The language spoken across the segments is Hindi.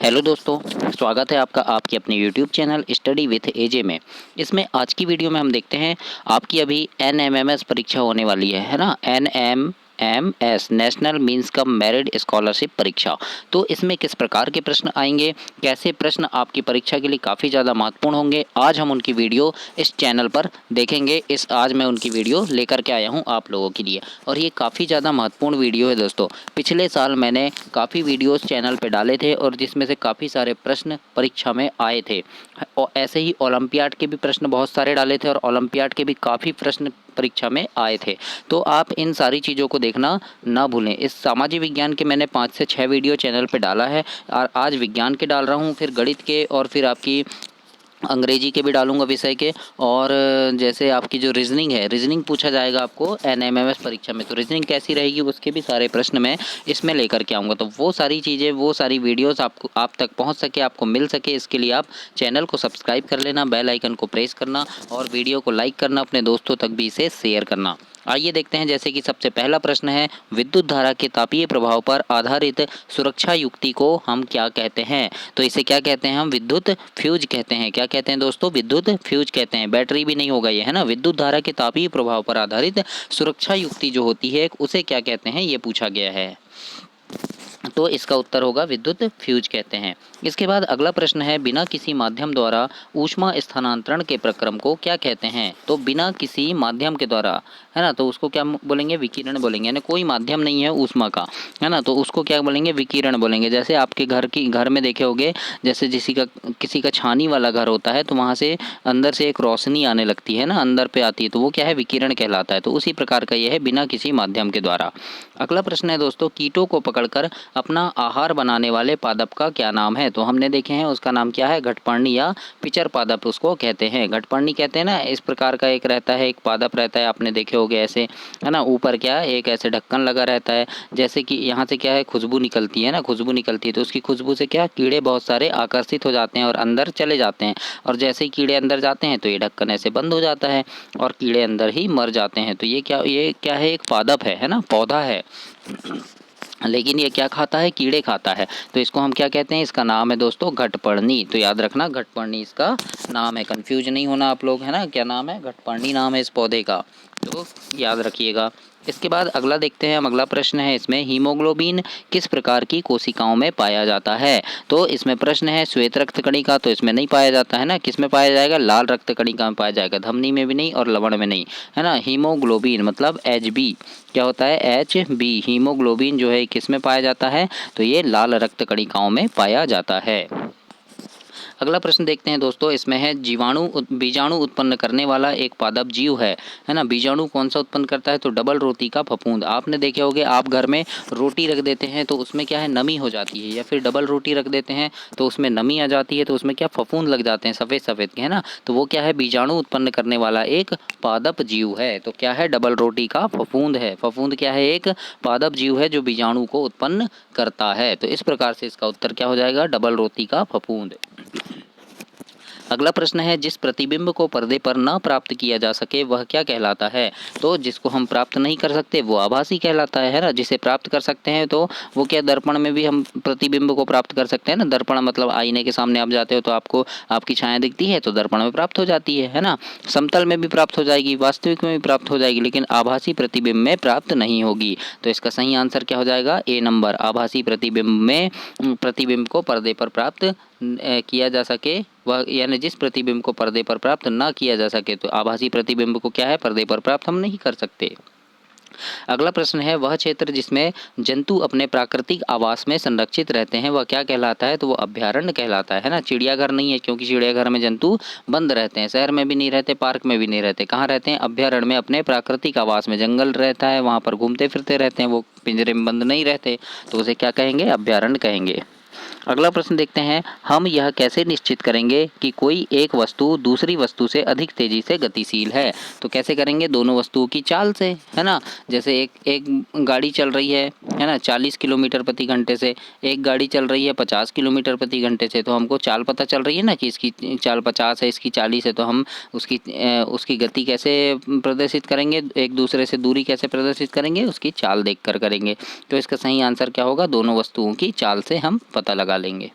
हेलो दोस्तों, स्वागत है आपका आपकी अपने यूट्यूब चैनल स्टडी विथ एजे में। इसमें आज की वीडियो में हम देखते हैं आपकी अभी एनएमएमएस परीक्षा होने वाली है ना। NMIMS national means cum merit scholarship परीक्षा। तो इसमें किस प्रकार के प्रश्न आएंगे, कैसे प्रश्न आपकी परीक्षा के लिए काफ़ी ज़्यादा महत्वपूर्ण होंगे, आज हम उनकी वीडियो इस चैनल पर देखेंगे। आज मैं उनकी वीडियो लेकर के आया हूँ आप लोगों के लिए, और ये काफ़ी ज़्यादा महत्वपूर्ण वीडियो है दोस्तों। पिछले साल मैंने काफ़ी वीडियोस चैनल पे डाले थे और जिसमें से काफ़ी सारे प्रश्न परीक्षा में आए थे, और ऐसे ही ओलंपियाड के भी प्रश्न बहुत सारे डाले थे और ओलंपियाड के भी काफ़ी प्रश्न परीक्षा में आए थे। तो आप इन सारी चीज़ों को देखना ना भूलें। इस सामाजिक विज्ञान के मैंने 5 से 6 वीडियो चैनल पे डाला है, और आज विज्ञान के डाल रहा हूँ, फिर गणित के, और फिर आपकी अंग्रेजी के भी डालूंगा विषय के। और जैसे आपकी जो रीजनिंग है, रीजनिंग पूछा जाएगा आपको एनएमएमएस परीक्षा में, तो रीजनिंग कैसी रहेगी उसके भी सारे प्रश्न मैं इसमें लेकर के आऊँगा। तो वो सारी चीज़ें, वो सारी वीडियोस आपको आप तक पहुँच सके, आपको मिल सके, इसके लिए आप चैनल को सब्सक्राइब कर लेना, बेल आइकन को प्रेस करना और वीडियो को लाइक करना, अपने दोस्तों तक भी इसे शेयर करना। आइए देखते हैं, जैसे कि सबसे पहला प्रश्न है, विद्युत धारा के तापीय प्रभाव पर आधारित सुरक्षा युक्ति को हम क्या कहते हैं? तो इसे क्या कहते हैं? हम विद्युत फ्यूज कहते हैं। क्या कहते हैं दोस्तों? विद्युत फ्यूज कहते हैं। बैटरी भी नहीं होगा ये, है ना। विद्युत धारा के तापीय प्रभाव पर आधारित सुरक्षा युक्ति जो होती है उसे क्या कहते हैं, ये पूछा गया है। तो इसका उत्तर होगा विद्युत फ्यूज कहते हैं। इसके बाद अगला प्रश्न है, बिना किसी माध्यम द्वारा ऊष्मा स्थानांतरण के प्रक्रम को क्या कहते हैं? तो बिना किसी माध्यम के द्वारा, है ना, तो उसको क्या बोलेंगे? विकिरण बोलेंगे। यानी कोई माध्यम नहीं है ऊष्मा का, है ना, तो उसको क्या बोलेंगे? विकिरण बोलेंगे। जैसे आपके घर में देखे होंगे, जैसे किसी का छानी वाला घर होता है, तो वहाँ से अंदर से एक रोशनी आने लगती है ना, अंदर पे आती है, तो वो क्या है? विकिरण कहलाता है। तो उसी प्रकार का ये है, बिना किसी माध्यम के द्वारा। अगला प्रश्न है दोस्तों, कीटों को पकड़कर अपना आहार बनाने वाले पादप का क्या नाम है? तो हमने देखे हैं उसका नाम क्या है? घटपर्णी या पिचर पादप उसको कहते हैं। घटपर्णी कहते हैं ना, इस प्रकार का एक रहता है, एक पादप रहता है, आपने देखे होंगे ऐसे, है ना। ऊपर क्या है? एक ऐसे ढक्कन लगा रहता है, जैसे कि यहाँ से क्या है? खुशबू निकलती है ना, खुशबू निकलती है, तो उसकी खुशबू से क्या कीड़े बहुत सारे आकर्षित हो जाते हैं और अंदर चले जाते हैं, और जैसे ही कीड़े अंदर जाते हैं तो ये ढक्कन ऐसे बंद हो जाता है और कीड़े अंदर ही मर जाते हैं। तो ये क्या है? एक पादप है ना, पौधा है, लेकिन ये क्या खाता है? कीड़े खाता है। तो इसको हम क्या कहते हैं? इसका नाम है दोस्तों घटपर्णी। तो याद रखना, घटपर्णी इसका नाम है, कंफ्यूज नहीं होना आप लोग, है ना। क्या नाम है? घटपर्णी नाम है इस पौधे का, तो याद रखिएगा। इसके बाद अगला देखते हैं हम। अगला प्रश्न है इसमें, हीमोग्लोबिन किस प्रकार की कोशिकाओं में पाया जाता है? तो इसमें प्रश्न है श्वेत रक्त कणिका, तो इसमें नहीं पाया जाता है ना। किस में पाया जाएगा? लाल रक्त कणिका में पाया जाएगा, धमनी में भी नहीं और लवण में नहीं, है ना। हीमोग्लोबिन मतलब Hb, क्या होता है? Hb। हीमोग्लोबिन जो है किस में पाया जाता है? तो ये लाल रक्त कणिकाओं में पाया जाता है। अगला प्रश्न देखते हैं दोस्तों, इसमें है, बीजाणु उत्पन्न करने वाला एक पादप जीव है ना। बीजाणु कौन सा उत्पन्न करता है? तो डबल रोटी का फफूंद। आपने देखे होंगे, आप घर में रोटी रख देते हैं तो उसमें क्या है? नमी हो जाती है, या फिर डबल रोटी रख देते हैं तो उसमें नमी आ जाती है, तो उसमें क्या? फफूंद लग जाते हैं सफ़ेद सफ़ेद के, है ना। तो वो क्या है? बीजाणु उत्पन्न करने वाला एक पादप जीव है। तो क्या है? डबल रोटी का फफूंद है। फफूंद क्या है? एक पादप जीव है जो बीजाणु को उत्पन्न करता है। तो इस प्रकार से इसका उत्तर क्या हो जाएगा? डबल रोटी का फफूंद। अगला प्रश्न है, जिस प्रतिबिंब को पर्दे पर न प्राप्त किया जा सके वह क्या कहलाता है? तो जिसको हम प्राप्त नहीं कर सकते वो आभासी कहलाता है ना। जिसे प्राप्त कर सकते हैं तो वो क्या? दर्पण में भी हम प्रतिबिंब को प्राप्त कर सकते हैं ना। दर्पण मतलब आईने के सामने आप जाते हो तो आपको आपकी छाया दिखती है, तो दर्पण में प्राप्त हो जाती है ना। समतल में भी प्राप्त हो जाएगी, वास्तविक में भी प्राप्त हो जाएगी, लेकिन आभासी प्रतिबिंब में प्राप्त नहीं होगी। तो इसका सही आंसर क्या हो जाएगा? ए नंबर। आभासी प्रतिबिंब में प्रतिबिंब को पर्दे पर प्राप्त किया जा सके वह, यानी जिस प्रतिबिंब को पर्दे पर प्राप्त ना किया जा सके, तो आभासी प्रतिबिंब को क्या है? पर्दे पर प्राप्त हम नहीं कर सकते। अगला प्रश्न है, वह क्षेत्र जिसमें जंतु अपने प्राकृतिक आवास में संरक्षित रहते हैं वह क्या कहलाता है? तो वो अभ्यारण्य कहलाता है ना। चिड़ियाघर नहीं है, क्योंकि चिड़ियाघर में जंतु बंद रहते हैं, शहर में भी नहीं रहते, पार्क में भी नहीं रहते। कहाँ रहते हैं? अभ्यारण्य में, अपने प्राकृतिक आवास में। जंगल रहता है, वहाँ पर घूमते फिरते रहते हैं, वो पिंजरे में बंद नहीं रहते, तो उसे क्या कहेंगे? अभ्यारण्य कहेंगे। अगला प्रश्न देखते हैं, हम यह कैसे निश्चित करेंगे कि कोई एक वस्तु दूसरी वस्तु से अधिक तेजी से गतिशील है? तो कैसे करेंगे? दोनों वस्तुओं की चाल से, है ना। जैसे एक गाड़ी चल रही है ना, 40 किलोमीटर प्रति घंटे से, एक गाड़ी चल रही है 50 किलोमीटर प्रति घंटे से, तो हमको चाल पता चल रही है ना कि इसकी चाल 50 है, इसकी 40 है, तो हम उसकी गति कैसे प्रदर्शित करेंगे? एक दूसरे से दूरी कैसे प्रदर्शित करेंगे? उसकी चाल देखकर करेंगे। तो इसका सही आंसर क्या होगा? दोनों वस्तुओं की चाल से हम पता लगा लेंगे।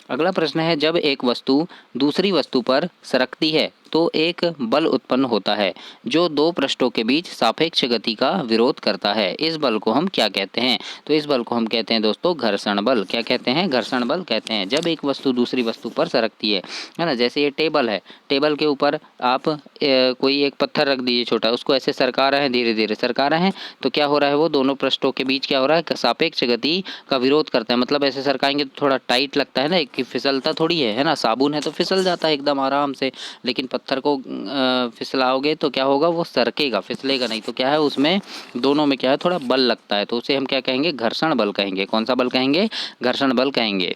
अगला प्रश्न है, जब एक वस्तु दूसरी वस्तु पर सरकती है तो एक बल उत्पन्न होता है जो दो पृष्ठों के बीच सापेक्ष गति का विरोध करता है। इस बल को हम क्या कहते हैं? तो इस बल को हम कहते हैं दोस्तों घर्षण बल। क्या कहते हैं? घर्षण बल कहते हैं। जब एक वस्तु दूसरी वस्तु पर सरकती है ना, जैसे ये टेबल है, टेबल के ऊपर आप कोई एक पत्थर रख दीजिए छोटा, उसको ऐसे सरका रहे हैं, धीरे धीरे सरका रहे हैं, तो क्या हो रहा है, वो दोनों पृष्ठों के बीच क्या हो रहा है, सापेक्ष गति का विरोध करता है। मतलब ऐसे सरकाएंगे तो थोड़ा टाइट लगता है ना, कि फिसलता थोड़ी है ना। साबुन है तो फिसल जाता है एकदम आराम से, लेकिन पत्थर को फिसलाओगे तो क्या होगा, वो सरकेगा, फिसलेगा नहीं। तो क्या है, उसमें दोनों में क्या है, थोड़ा बल लगता है, तो उसे हम क्या कहेंगे, घर्षण बल कहेंगे। कौन सा बल कहेंगे? घर्षण बल कहेंगे।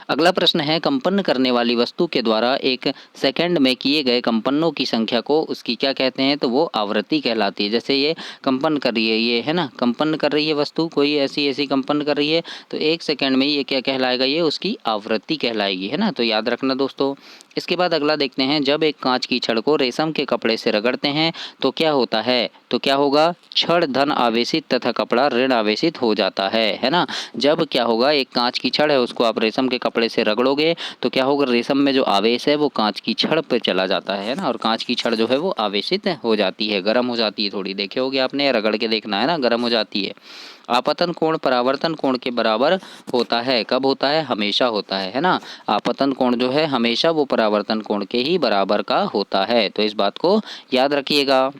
अगला प्रश्न है, कंपन करने वाली वस्तु के द्वारा एक सेकंड में किए गए कंपनों की संख्या को उसकी क्या कहते हैं? तो वो आवृत्ति कहलाती है। जैसे ये कंपन कर रही है, ये है ना, कंपन कर रही है वस्तु, कोई ऐसी ऐसी कंपन कर रही है, तो एक सेकंड में ये क्या कहलाएगा, ये उसकी आवृत्ति कहलाएगी, है ना। तो याद रखना दोस्तों। इसके बाद अगला देखते हैं, जब एक कांच की छड़ को रेशम के कपड़े से रगड़ते हैं तो क्या होता है? तो क्या होगा, छड़ धन आवेशित तथा कपड़ा ऋण आवेशित हो जाता है ना। जब क्या होगा, एक कांच की छड़ है, उसको आप रेशम के कपड़े से रगड़ोगे तो क्या होगा, रेशम में जो आवेश है वो कांच की छड़ पे चला जाता है ना, और कांच की छड़ जो है वो आवेशित हो जाती है, गर्म हो जाती है। थोड़ी देखे होगे आपने, रगड़ के देखना है ना, गर्म हो जाती है। आपतन कोण परावर्तन कोण के बराबर होता है। कब होता है? हमेशा होता है ना। आपतन कोण जो है हमेशा वो परावर्तन कोण के ही बराबर का होता है, तो इस बात को याद रखिएगा।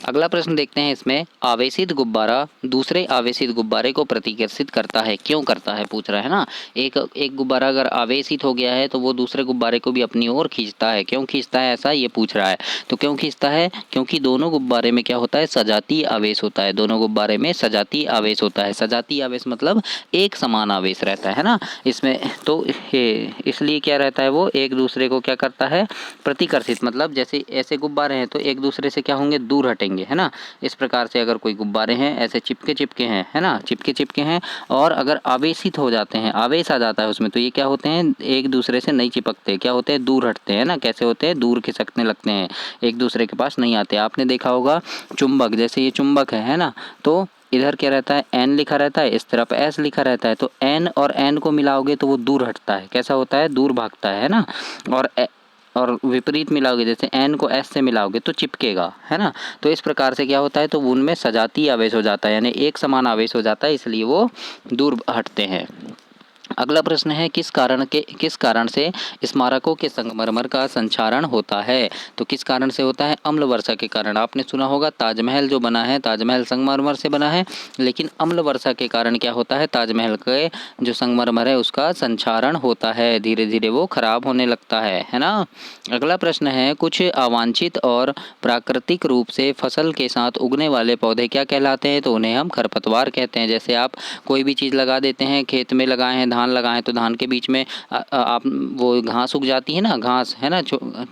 अगला प्रश्न देखते हैं, इसमें आवेशित गुब्बारा दूसरे आवेशित गुब्बारे को प्रतिकर्षित करता है, क्यों करता है, पूछ रहा है ना। एक गुब्बारा अगर आवेशित हो गया है तो वो दूसरे गुब्बारे को भी अपनी ओर खींचता है। क्यों खींचता है, ऐसा ये पूछ रहा है। तो क्यों खींचता है? क्योंकि दोनों गुब्बारे में क्या होता है, सजातीय आवेश होता है। दोनों गुब्बारे में सजातीय आवेश होता है। सजातीय आवेश मतलब एक समान आवेश रहता है ना इसमें, तो इसलिए क्या रहता है, वो एक दूसरे को क्या करता है, प्रतिकर्षित। मतलब जैसे ऐसे गुब्बारे हैं तो एक दूसरे से क्या होंगे, दूर हटेंगे, है ना। इस प्रकार से अगर कोई गुब्बारे हैं ऐसे चिपके चिपके हैं, है ना, चिपके चिपके हैं, और अगर आवेशित हो जाते हैं, आवेश आ जाता है उसमें, तो ये क्या होते हैं, एक दूसरे से नहीं चिपकते, क्या होते हैं, दूर हटते हैं ना। कैसे होते हैं, दूर खिसकने लगते हैं, एक दूसरे के पास नहीं आते। आपने देखा होगा चुंबक, जैसे ये चुंबक है ना, तो इधर क्या रहता है, एन लिखा रहता है, इस तरफ एस लिखा रहता है, तो एन और एन को मिलाओगे तो वो दूर हटता है। कैसा होता है, दूर भागता है ना। और विपरीत मिलाओगे, जैसे एन को एस से मिलाओगे तो चिपकेगा, है ना। तो इस प्रकार से क्या होता है, तो उनमें सजातीय आवेश हो जाता है, यानी एक समान आवेश हो जाता है, इसलिए वो दूर हटते हैं। अगला प्रश्न है, किस कारण से स्मारकों के संगमरमर का संक्षारण होता है? तो किस कारण से होता है? अम्ल वर्षा के कारण। आपने सुना होगा ताजमहल जो बना है, ताजमहल संगमरमर से बना है, लेकिन अम्ल वर्षा के कारण क्या होता है, ताजमहल के जो संगमरमर है उसका संक्षारण होता है, धीरे धीरे वो खराब होने लगता है ना। अगला प्रश्न है, कुछ अवांछित और प्राकृतिक रूप से फसल के साथ उगने वाले पौधे क्या कहलाते हैं? तो उन्हें हम खरपतवार कहते हैं। जैसे आप कोई भी चीज़ लगा देते हैं, खेत में लगाए हैं, धान लगाएं, तो धान के बीच में आप वो घास उग जाती है ना, घास, है ना,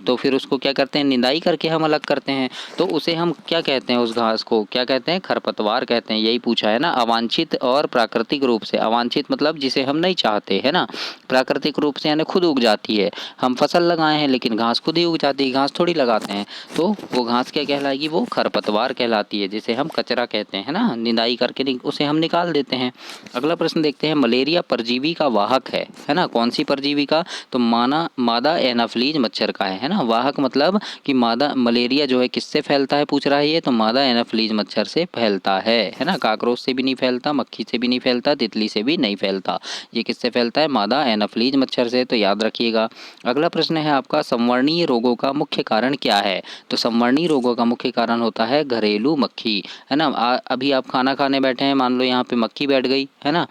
तो फिर उसको क्या करते हैं, निंदाई करके हम अलग करते हैं, तो उसे हम क्या कहते हैं, उस घास को क्या कहते हैं, खरपतवार कहते हैं। यही पूछा है ना। अवांछित और प्राकृतिक रूप से, अवांछित मतलब जिसे हम नहीं चाहते, है ना, प्राकृतिक रूप से यानी खुद उग जाती है। हम फसल लगाए हैं लेकिन घास खुद ही उग जाती है, घास थोड़ी लगाते हैं, तो वो घास क्या कहलाएगी, वो खरपतवार कहलाती है, जिसे हम कचरा कहते हैं ना, निंदाई करके उसे हम निकाल देते हैं। अगला प्रश्न देखते हैं, मलेरिया परजीवी का वाहक है ना। कौन सी परजीवी का? तो मादा एनाफ्लीज मच्छर का है ना। वाहक मतलब कि मादा, मलेरिया जो है किससे फैलता है, पूछ रहा है ये, तो मादा एनाफ्लीज मच्छर से फैलता है ना। काकरोच से भी नहीं फैलता, मक्खी से भी नहीं फैलता, तितली से भी नहीं फैलता, ये किससे फैलता है, मादा एनाफ्लीज मच्छर से, तो याद रखिएगा। अगला प्रश्न है आपका, संवर्णीय रोगों का मुख्य कारण क्या है? तो संवर्णीय रोगों का मुख्य कारण होता है घरेलू मक्खी, है ना। अभी आप खाना खाने बैठे हैं, मान लो यहाँ पे मक्खी बैठ गई, है ना,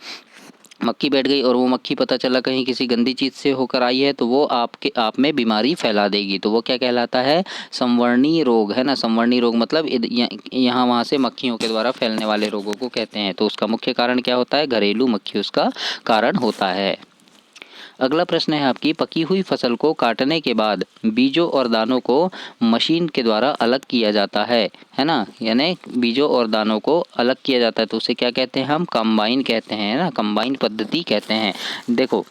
मक्खी बैठ गई, और वो मक्खी पता चला कहीं किसी गंदी चीज़ से होकर आई है, तो वो आप में बीमारी फैला देगी, तो वो क्या कहलाता है, संवर्णीय रोग, है ना। संवर्णीय रोग मतलब यहाँ वहाँ से मक्खियों के द्वारा फैलने वाले रोगों को कहते हैं। तो उसका मुख्य कारण क्या होता है, घरेलू मक्खी उसका कारण होता है। अगला प्रश्न है आपकी, पकी हुई फसल को काटने के बाद बीजों और दानों को मशीन के द्वारा अलग किया जाता है ना, यानी बीजों और दानों को अलग किया जाता है, तो उसे क्या कहते हैं, हम कंबाइन कहते हैं ना, कंबाइन पद्धति कहते हैं। देखो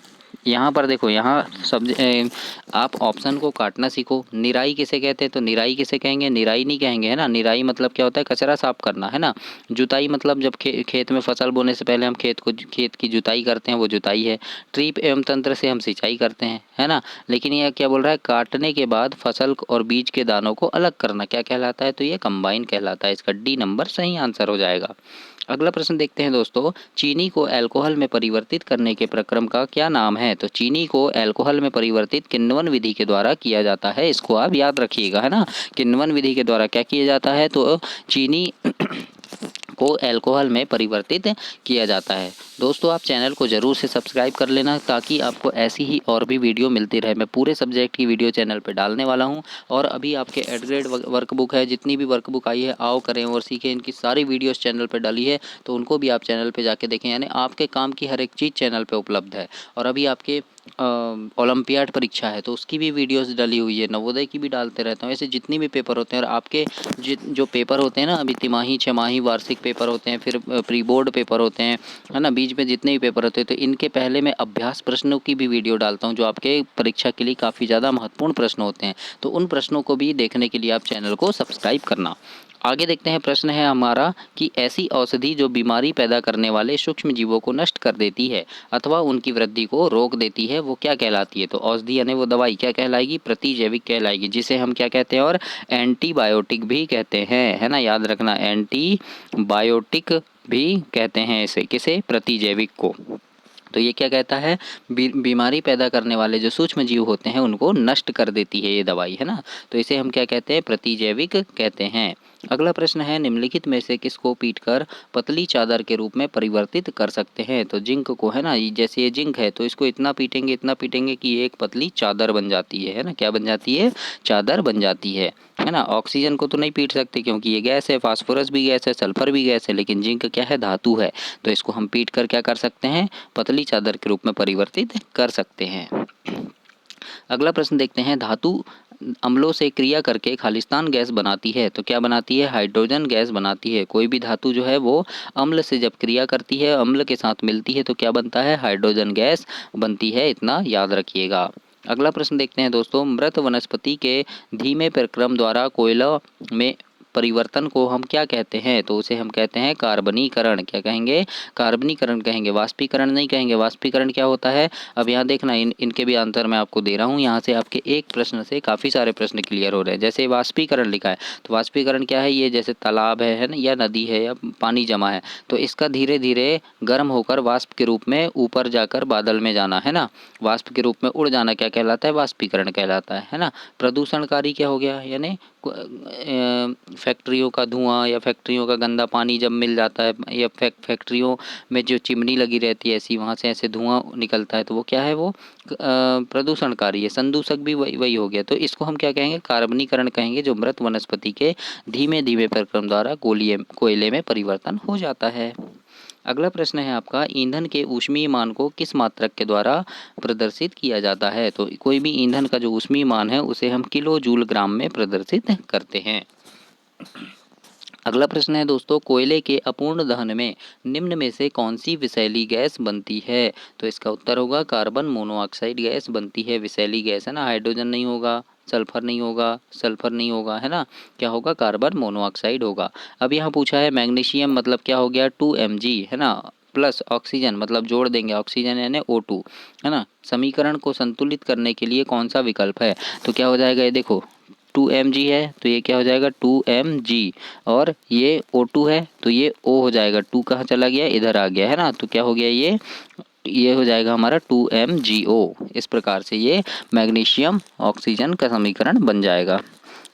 यहाँ पर, देखो यहाँ आप ऑप्शन को काटना सीखो। निराई किसे कहते हैं, तो निराई किसे कहेंगे, निराई नहीं कहेंगे, है ना। निराई मतलब क्या होता है, कचरा साफ करना, है ना। जुताई मतलब जब खेत में फसल बोने से पहले हम खेत की जुताई करते हैं, वो जुताई है। ट्रीप एवं तंत्र से हम सिंचाई करते हैं, है ना। लेकिन यह क्या बोल रहा है, काटने के बाद फसल और बीज के दानों को अलग करना क्या कहलाता है, तो ये कंबाइन कहलाता है। इसका डी नंबर सही आंसर हो जाएगा। अगला प्रश्न देखते हैं दोस्तों, चीनी को अल्कोहल में परिवर्तित करने के प्रक्रम का क्या नाम है, तो चीनी को अल्कोहल में परिवर्तित किण्वन विधि के द्वारा किया जाता है। इसको आप याद रखिएगा, है ना। किण्वन विधि के द्वारा क्या किया जाता है, तो चीनी को अल्कोहल में परिवर्तित किया जाता है। दोस्तों आप चैनल को ज़रूर से सब्सक्राइब कर लेना, ताकि आपको ऐसी ही और भी वीडियो मिलती रहे। मैं पूरे सब्जेक्ट की वीडियो चैनल पे डालने वाला हूं। और अभी आपके एड ग्रेड वर्कबुक है, जितनी भी वर्कबुक आई है आओ करें और सीखें, इनकी सारी वीडियोस चैनल पे डाली है, तो उनको भी आप चैनल पे जाके देखें। यानी आपके काम की हर एक चीज़ चैनल पे उपलब्ध है। और अभी आपके ओलंपियाड परीक्षा है, तो उसकी भी वीडियोस डली हुई है। नवोदय की भी डालते रहता हूँ। ऐसे जितनी भी पेपर होते हैं, और आपके जो पेपर होते हैं ना, अभी तिमाही, छमाही, वार्षिक पेपर होते हैं, फिर प्री बोर्ड पेपर होते हैं, है ना, बीच में जितने भी पेपर होते हैं, तो इनके पहले मैं अभ्यास प्रश्नों की भी वीडियो डालता हूँ, जो आपके परीक्षा के लिए काफ़ी ज़्यादा महत्वपूर्ण प्रश्न होते हैं। तो उन प्रश्नों को भी देखने के लिए आप चैनल को सब्सक्राइब करना। आगे देखते हैं, प्रश्न है हमारा कि ऐसी औषधि जो बीमारी पैदा करने वाले सूक्ष्म जीवों को नष्ट कर देती है अथवा उनकी वृद्धि को रोक देती है, वो क्या कहलाती है, तो औषधि यानी वो दवाई क्या कहलाएगी, प्रतिजैविक कहलाएगी, जिसे हम क्या कहते हैं, और एंटीबायोटिक भी कहते हैं, है ना। याद रखना, एंटीबायोटिक भी कहते हैं इसे, किसे, प्रतिजैविक को। तो ये क्या कहता है, बीमारी पैदा करने वाले जो सूक्ष्म जीव होते हैं उनको नष्ट कर देती है ये दवाई, है ना। तो इसे हम क्या कहते हैं, प्रतिजैविक कहते हैं। अगला प्रश्न है, निम्नलिखित में से किसको पीटकर पतली चादर के रूप में परिवर्तित कर सकते हैं, तो जिंक को, है ना। जैसे ये जिंक है, तो इसको इतना पीटेंगे कि ये एक पतली चादर बन जाती है ना। क्या बन जाती है, चादर बन जाती है ना। ऑक्सीजन को तो नहीं पीट सकते, क्योंकि ये गैस है, फास्फोरस भी गैस है, सल्फर भी गैस है, लेकिन जिंक क्या है, धातु है। तो इसको हम पीट कर क्या कर सकते हैं, पतली चादर के रूप में परिवर्तित कर सकते हैं। अगला प्रश्न देखते हैं, धातु अम्लों से क्रिया करके खालिस्तान गैस बनाती है, तो क्या बनाती है, हाइड्रोजन गैस बनाती है। कोई भी धातु जो है वो अम्ल से जब क्रिया करती है, अम्ल के साथ मिलती है, तो क्या बनता है, हाइड्रोजन गैस बनती है, इतना याद रखिएगा। अगला प्रश्न देखते हैं दोस्तों, मृत वनस्पति के धीमे प्रक्रम द्वारा कोयला में परिवर्तन को हम क्या कहते हैं, तो उसे हम कहते हैं कार्बनीकरण। क्या कहेंगे, कार्बनीकरण कहेंगे, वाष्पीकरण नहीं कहेंगे। वाष्पीकरण क्या होता है, अब यहाँ देखना, इनके भी आंसर मैं आपको दे रहा हूँ। यहाँ से आपके एक प्रश्न से काफ़ी सारे प्रश्न क्लियर हो रहे हैं। जैसे वाष्पीकरण लिखा है, तो वाष्पीकरण क्या है, ये जैसे तालाब है ना, या नदी है, या पानी जमा है, तो इसका धीरे धीरे गर्म होकर वाष्प के रूप में ऊपर जाकर बादल में जाना, है ना। वाष्प के रूप में उड़ जाना क्या कहलाता है, वाष्पीकरण कहलाता है ना। प्रदूषणकारी क्या हो गया, यानी फैक्ट्रियों का धुआं या फैक्ट्रियों का गंदा पानी जब मिल जाता है, या फैक्ट्रियों में जो चिमनी लगी रहती है ऐसी, वहाँ से ऐसे धुआं निकलता है, तो वो क्या है, वो प्रदूषणकारी है। संदूषक भी वही हो गया। तो इसको हम क्या कहेंगे, कार्बनीकरण कहेंगे, जो मृत वनस्पति के धीमे धीमे प्रक्रम द्वारा कोयले में परिवर्तन हो जाता है। अगला प्रश्न है आपका, ईंधन के ऊष्मीय मान को किस मात्रक के द्वारा प्रदर्शित किया जाता है, तो कोई भी ईंधन का जो ऊष्मीय मान है उसे हम किलो जूल ग्राम में प्रदर्शित करते हैं। अगला प्रश्न है दोस्तों, कोयले के अपूर्ण दहन में निम्न में से कौन सी विषैली गैस बनती है, तो इसका उत्तर होगा कार्बन मोनोऑक्साइड गैस बनती है। विषैली गैस, है ना, हाइड्रोजन नहीं होगा, सल्फर नहीं होगा, है ना, क्या होगा, कार्बन मोनोऑक्साइड होगा। अब यहाँ पूछा है मैग्नीशियम मतलब क्या हो गया, 2Mg, है ना, प्लस ऑक्सीजन मतलब जोड़ देंगे ऑक्सीजन यानी O2, है ना। समीकरण को संतुलित करने के लिए कौन सा विकल्प है, तो क्या हो जाएगा, ये देखो 2Mg है, तो ये क्या हो जाएगा, 2Mg, और ये O2 है, तो ये O हो जाएगा, 2 कहाँ चला गया, इधर आ गया, है ना। तो क्या हो गया, ये हो जाएगा हमारा 2MgO। इस प्रकार से ये मैग्नीशियम ऑक्सीजन का समीकरण बन जाएगा।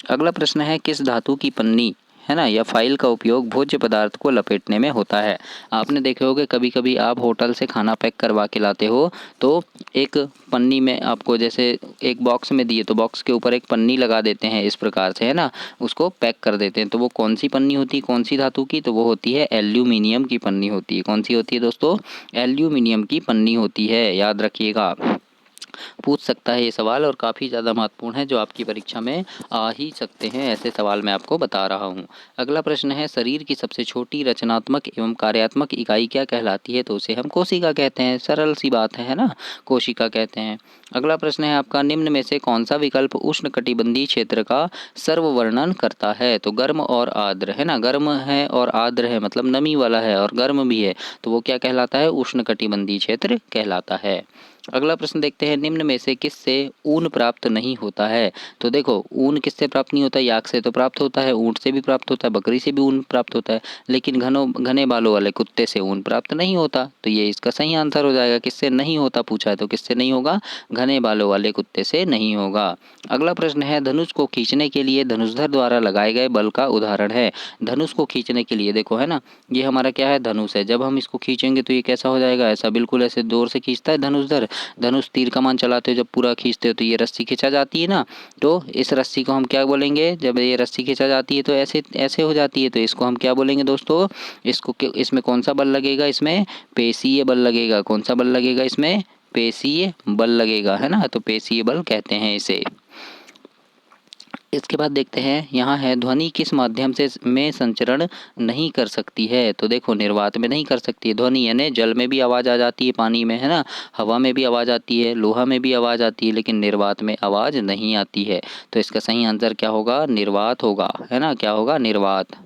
अगला प्रश्न है, किस धातु की पन्नी, है ना, या फाइल का उपयोग भोज्य पदार्थ को लपेटने में होता है। आपने देखे होगे कभी कभी आप होटल से खाना पैक करवा के लाते हो, तो एक पन्नी में आपको, जैसे एक बॉक्स में दिए, तो बॉक्स के ऊपर एक पन्नी लगा देते हैं इस प्रकार से, है ना, उसको पैक कर देते हैं। तो वो कौन सी पन्नी होती है, कौन सी धातु की, तो वो होती है एल्यूमिनियम की पन्नी होती है। कौन सी होती है दोस्तों, एल्यूमिनियम की पन्नी होती है, याद रखिएगा। पूछ सकता है ये सवाल और काफ़ी ज़्यादा महत्वपूर्ण है, जो आपकी परीक्षा में आ ही सकते हैं। ऐसे सवाल मैं आपको बता रहा हूँ। अगला प्रश्न है, शरीर की सबसे छोटी रचनात्मक एवं कार्यात्मक इकाई क्या कहलाती है? तो उसे हम कोशिका कहते हैं। सरल सी बात है ना, कोशिका कहते हैं। अगला प्रश्न है आपका, निम्न में से कौन सा विकल्प उष्णकटिबंधीय क्षेत्र का सर्ववर्णन करता है? तो गर्म और आर्द्र है ना, गर्म है और आर्द्र है मतलब नमी वाला है और गर्म भी है, तो वो क्या कहलाता है? उष्णकटिबंधीय क्षेत्र कहलाता है। अगला प्रश्न देखते हैं, निम्न में से किससे ऊन प्राप्त नहीं होता है? तो देखो, ऊन किससे प्राप्त नहीं होता? याक से तो प्राप्त होता है, ऊंट से भी प्राप्त होता है, बकरी से भी ऊन प्राप्त होता है, लेकिन घने बालों वाले कुत्ते से ऊन प्राप्त नहीं होता। तो ये इसका सही आंसर हो जाएगा। किससे नहीं होता पूछा है तो किससे नहीं होगा? घने बालों वाले कुत्ते से नहीं होगा। अगला प्रश्न है, धनुष को खींचने के लिए धनुषधर द्वारा लगाए गए बल का उदाहरण है। धनुष को खींचने के लिए देखो है ना, ये हमारा क्या है? धनुष है। जब हम इसको खींचेंगे तो ये कैसा हो जाएगा? ऐसा बिल्कुल ऐसे जोर से खींचता है धनुषधर। धनुष तीर कमान चलाते हो जब पूरा खींचते हो तो ये रस्सी खिंचा जाती है ना, तो इस रस्सी को हम क्या बोलेंगे? जब ये रस्सी खिंचा जाती है तो ऐसे ऐसे हो जाती है, तो इसको हम क्या बोलेंगे दोस्तों? इसमें कौन सा बल लगेगा? इसमें पेशीय बल लगेगा। कौन सा बल लगेगा इसमें? पेशीय बल लगेगा, है ना, तो पेशीय बल कहते हैं इसे। इसके बाद देखते हैं, यहाँ है, ध्वनि किस माध्यम से में संचरण नहीं कर सकती है? तो देखो, निर्वात में नहीं कर सकती है ध्वनि, यानी जल में भी आवाज़ आ जाती है, पानी में, है ना, हवा में भी आवाज़ आती है, लोहा में भी आवाज़ आती है, लेकिन निर्वात में आवाज़ नहीं आती है। तो इसका सही आंसर क्या होगा? निर्वात होगा, है ना, क्या होगा? निर्वात।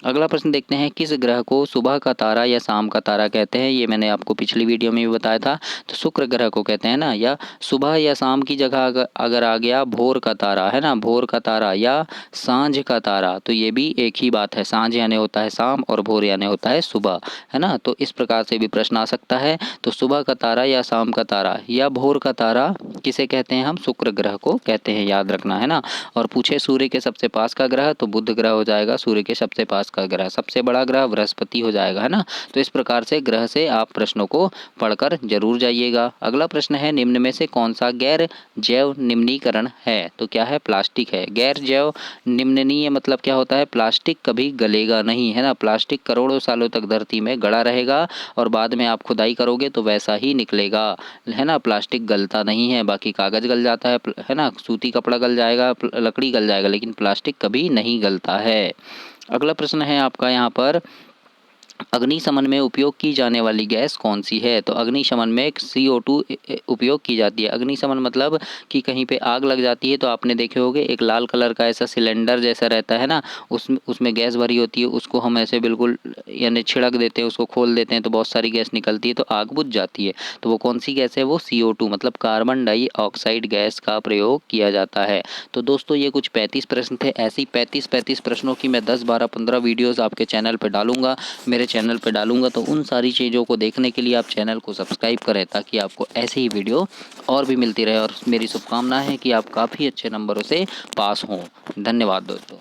अगला प्रश्न देखते हैं, किस ग्रह को सुबह का तारा या शाम का तारा कहते हैं? ये मैंने आपको पिछली वीडियो में भी बताया था। तो शुक्र ग्रह को कहते हैं ना, या सुबह या शाम की जगह अगर आ गया भोर का तारा, है ना, भोर का तारा या सांझ का तारा, तो ये भी एक ही बात है। सांझ यानी होता है शाम और भोर यानी होता है सुबह, है ना। तो इस प्रकार से भी प्रश्न आ सकता है। तो सुबह का तारा या शाम का तारा या भोर का तारा किसे कहते हैं? हम शुक्र ग्रह को कहते हैं, याद रखना, है ना। और पूछे सूर्य के सबसे पास का ग्रह, तो बुध ग्रह हो जाएगा सूर्य के सबसे पास का ग्रह। सबसे बड़ा ग्रह बृहस्पति हो जाएगा, है ना। तो इस प्रकार से ग्रह से आप प्रश्नों को पढ़कर जरूर जाइएगा। अगला प्रश्न है, निम्न में से कौन सा गैर जैव निम्नीकरण है? तो क्या है? प्लास्टिक है। गैर जैव निम्ननीय मतलब क्या होता है? प्लास्टिक कभी गलेगा नहीं, है ना। प्लास्टिक करोड़ों सालों तक धरती में गड़ा रहेगा और बाद में आप खुदाई करोगे तो वैसा ही निकलेगा, है ना। प्लास्टिक गलता नहीं है। बाकी कागज गल जाता है ना, सूती कपड़ा गल जाएगा, लकड़ी गल जाएगा, लेकिन प्लास्टिक कभी नहीं गलता है। अगला प्रश्न है आपका यहाँ पर, अग्निशमन में उपयोग की जाने वाली गैस कौन सी है? तो अग्निशमन में CO2 उपयोग की जाती है। अग्निशमन मतलब कि कहीं पे आग लग जाती है तो आपने देखे होंगे एक लाल कलर का ऐसा सिलेंडर जैसा रहता है ना, उसमें गैस भरी होती है, उसको हम ऐसे बिल्कुल यानी छिड़क देते हैं, उसको खोल देते हैं तो बहुत सारी गैस निकलती है तो आग बुझ जाती है। तो वो कौन सी गैस है? वो CO2 मतलब कार्बन डाइऑक्साइड गैस का प्रयोग किया जाता है। तो दोस्तों, ये कुछ 35 प्रश्न थे। ऐसी 35 प्रश्नों की मैं 10, 12, 15 वीडियोज़ आपके चैनल पर डालूंगा, मेरे चैनल पर डालूंगा। तो उन सारी चीज़ों को देखने के लिए आप चैनल को सब्सक्राइब करें, ताकि आपको ऐसे ही वीडियो और भी मिलती रहे। और मेरी शुभकामना है कि आप काफ़ी अच्छे नंबरों से पास हों। धन्यवाद दोस्तों।